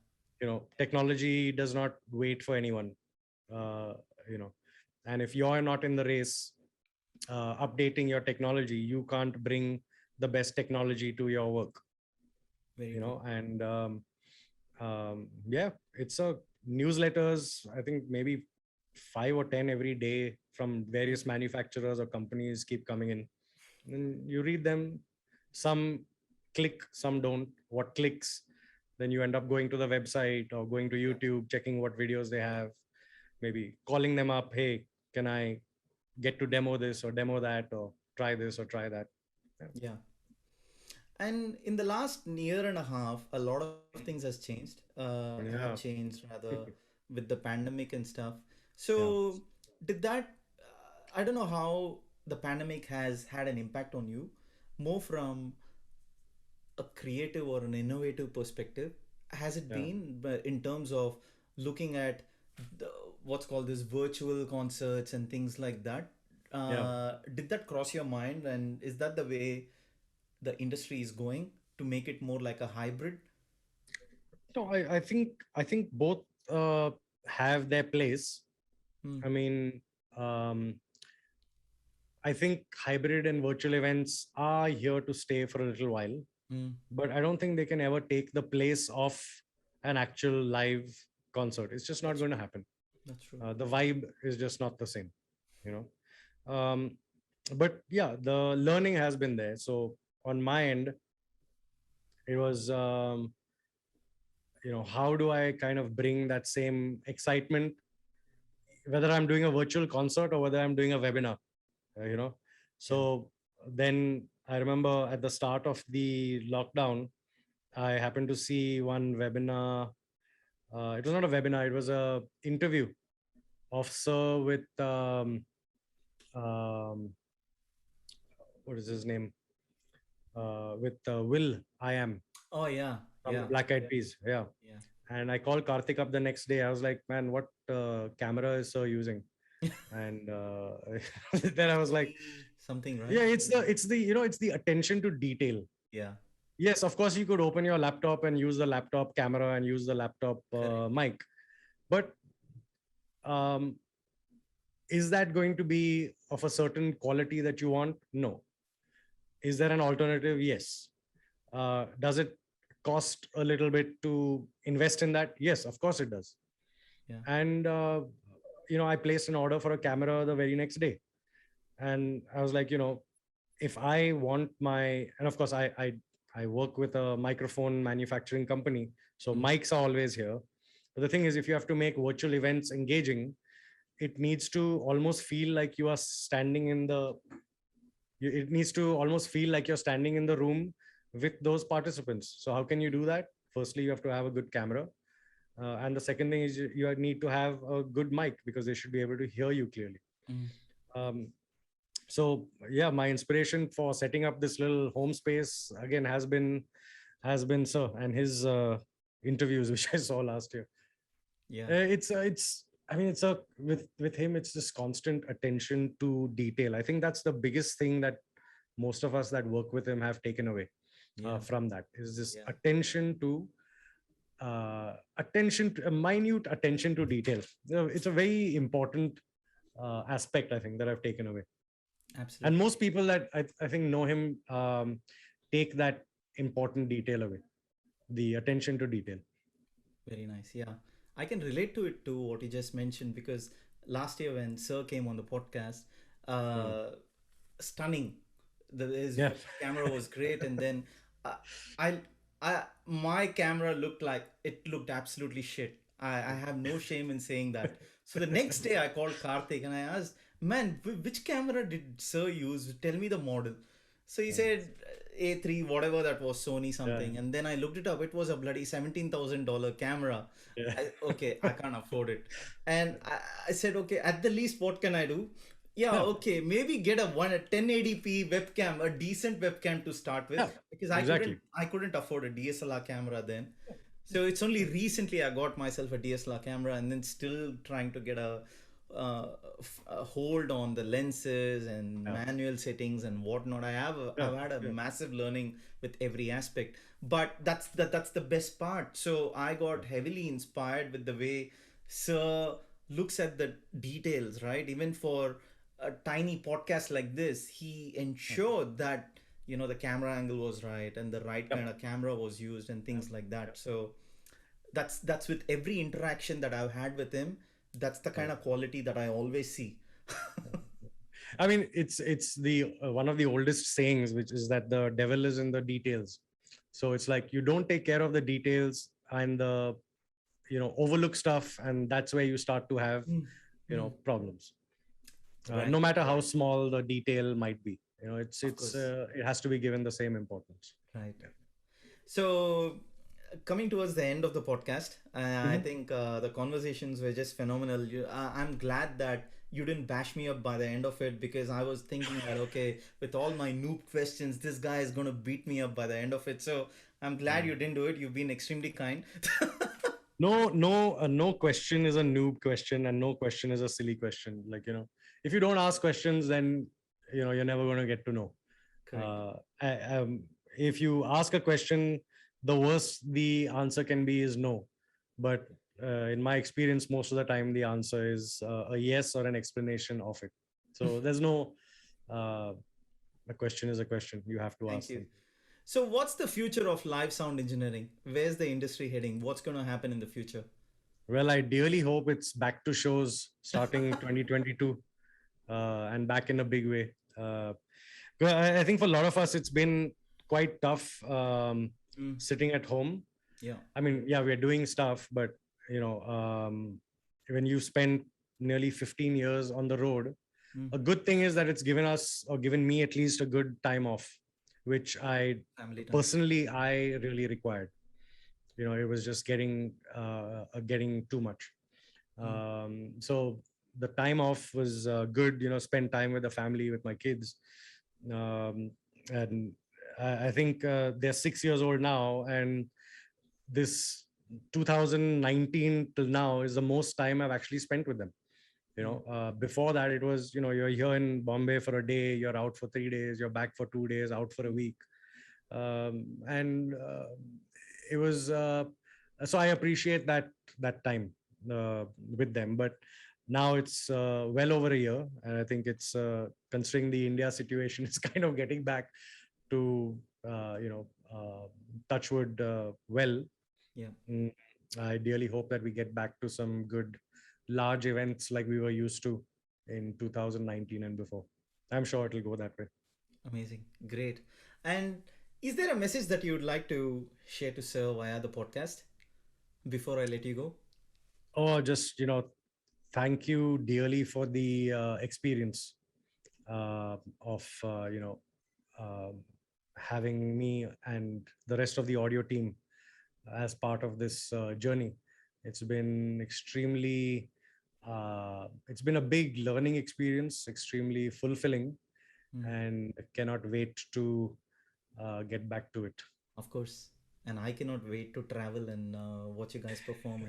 Technology does not wait for anyone. Uh, you know, and if you're not in the race, updating your technology, you can't bring the best technology to your work. Very true. And yeah, it's a newsletters. I think maybe 5 or 10 every day from various manufacturers or companies keep coming in, and you read them. Some click, some don't. What clicks, then you end up going to the website or going to Yeah. YouTube, checking what videos they have, maybe calling them up. Hey, can I get to demo this or demo that, or try this or try that? Yeah. Yeah. And in the last year and a half, a lot of things has changed. Have Yeah. changed rather with the pandemic and stuff. Yeah. So did that? I don't know how the pandemic has had an impact on you, more from a creative or an innovative perspective. Has it Yeah. been, but in terms of looking at the, what's called this virtual concerts and things like that? Yeah. Did that cross your mind, and is that the way the industry is going to make it more like a hybrid? So I think both have their place. Hmm. I mean, um, I think hybrid and virtual events are here to stay for a little while, Hmm. but I don't think they can ever take the place of an actual live concert. It's just not That's going to true. happen. That's true. The vibe is just not the same, you know. But yeah, the learning has been there. So on my end, it was how do I kind of bring that same excitement, whether I'm doing a virtual concert or whether I'm doing a webinar, you know. Yeah. So then I remember at the start of the lockdown, I happened to see one webinar. It was not a webinar, it was a interview of Sir with um, what is his name? With Will I am Oh yeah, from the yeah, Black Eyed Peas. Yeah. yeah. And I called Karthik up the next day. I was like, man, what camera is sir using? And then I was like, Something, right? yeah, it's the it's the attention to detail. Yeah, Yes, of course, you could open your laptop and use the laptop camera and use the laptop correct. mic, but um, is that going to be of a certain quality that you want? No. Is there an alternative? Yes. Does it cost a little bit to invest in that? Yes, of course it does. Yeah. And I placed an order for a camera the very next day, and I was like, if I want and of course I work with a microphone manufacturing company, so Mm. mics are always here. But the thing is, if you have to make virtual events engaging, it needs to almost feel like you are standing in the it needs to almost feel like you're standing in the room with those participants. So how can you do that? Firstly, you have to have a good camera, and the second thing is you need to have a good mic because they should be able to hear you clearly. Mm. um, so yeah, my inspiration for setting up this little home space again has been sir and his interviews which I saw last year. Yeah. It's I mean, it's a with him, it's this constant attention to detail. I think that's the biggest thing that most of us that work with him have taken away Yeah. from that, is this Yeah. attention to a minute attention to detail. It's a very important aspect, I think, that I've taken away. And Absolutely. most people that I think know him take that important detail away, the attention to detail. Very nice. Yeah. I can relate to it too, what you just mentioned, because last year when Sir came on the podcast, Hmm. uh, stunning. His Yeah. camera was great, and then uh, I, my camera looked like it looked absolutely shit. I have no shame in saying that. So the next day I called Karthik and I asked, man, which camera did Sir use? Tell me the model. So he said A3, whatever that was, Sony Yeah. something. And then I looked it up. It was a bloody $17,000 camera. Yeah. Okay, I can't afford it. And I said, okay, at the least, what can I do? Yeah, Yeah. okay, maybe get a 1080p webcam, a decent webcam to start with, Yeah. because Exactly. I couldn't afford a DSLR camera then. So it's only recently I got myself a DSLR camera, and then still trying to get a hold on the lenses and Yeah. manual settings and whatnot. Yeah. I've had a Yeah. massive learning with every aspect, but that's the best part. So I got heavily inspired with the way Sir looks at the details, right? Even for a tiny podcast like this, he ensured that the camera angle was right and the right Yep. kind of camera was used and things like that. So that's with every interaction that I've had with him. That's the kind Right. of quality that I always see. I mean, it's the one of the oldest sayings, which is that the devil is in the details. So it's like you don't take care of the details and the overlook stuff, and that's where you start to have Mm. Mm. problems. Right. No matter how small the detail might be, Of course. it has to be given the same importance. Right. Yeah. So, coming towards the end of the podcast, I Mhm. think the conversations were just phenomenal. I'm glad that you didn't bash me up by the end of it, because I was thinking that, okay, with all my noob questions, this guy is going to beat me up by the end of it. So, I'm glad Yeah. you didn't do it. You've been extremely kind. No question is a noob question, and no question is a silly question. Like, if you don't ask questions, then you're never going to get to know. Correct. If you ask a question, the worst the answer can be is no. But in my experience, most of the time the answer is a yes or an explanation of it. So there's no uh, a question is a question. You have to Thank ask you. them. So, what's the future of live sound engineering? Where's the industry heading? What's going to happen in the future? Well, I dearly hope it's back to shows starting 2022 and back in a big way. Well, I think for a lot of us, it's been quite tough Mm. sitting at home. Yeah. I mean, yeah, we're doing stuff, but when you spend nearly 15 years on the road, Mm. a good thing is that it's given us, or given me at least, a good time off, which Family time. I really required. It was just getting too much. Mm. So the time off was good. Spend time with the family, with my kids, and I think they're 6 years old now, and this 2019 till now is the most time I've actually spent with them. Before that, it was, you're here in Bombay for a day, you're out for 3 days, you're back for 2 days, out for a week. And it was, so I appreciate that time with them. But now it's well over a year. And I think it's, considering the India situation, it's kind of getting back to, touch wood, well. Yeah. I ideally hope that we get back to some good large events like we were used to in 2019 and before. I'm sure it'll go that way. Amazing. Great. And is there a message that you would like to share to Sir via the podcast before I let you go? Oh, just, thank you dearly for the experience of, having me and the rest of the audio team as part of this journey. It's been extremely, it's been a big learning experience, extremely fulfilling, and I cannot wait to get back to it. Of course. And I cannot wait to travel and watch you guys perform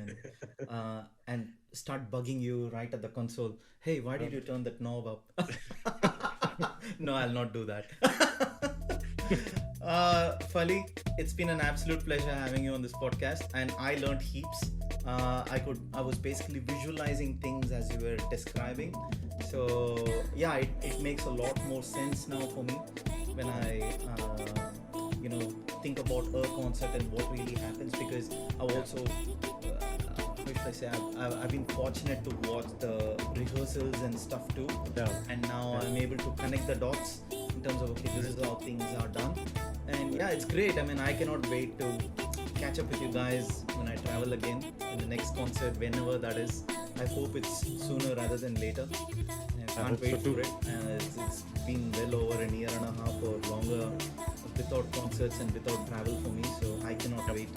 and start bugging you right at the console. Hey, why did you turn that knob up? No, I'll not do that. Fali, it's been an absolute pleasure having you on this podcast, and I learned heaps. I was basically visualizing things as you were describing. So yeah, it makes a lot more sense now for me when I think about a concert and what really happens, because I've also how should I say, I've been fortunate to watch the rehearsals and stuff too. Yeah. And now I'm able to connect the dots in terms of, okay, this is how things are done. And yeah, it's great. I mean, I cannot wait to catch up with you guys when I travel again in the next concert, whenever that is. I hope it's sooner rather than later. I can't wait for it. It's been well over a year and a half or longer without concerts and without travel for me, so I cannot wait.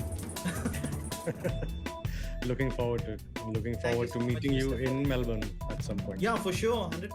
Looking forward to it. I'm looking forward to meeting you in Melbourne at some point. Yeah, for sure, 100%.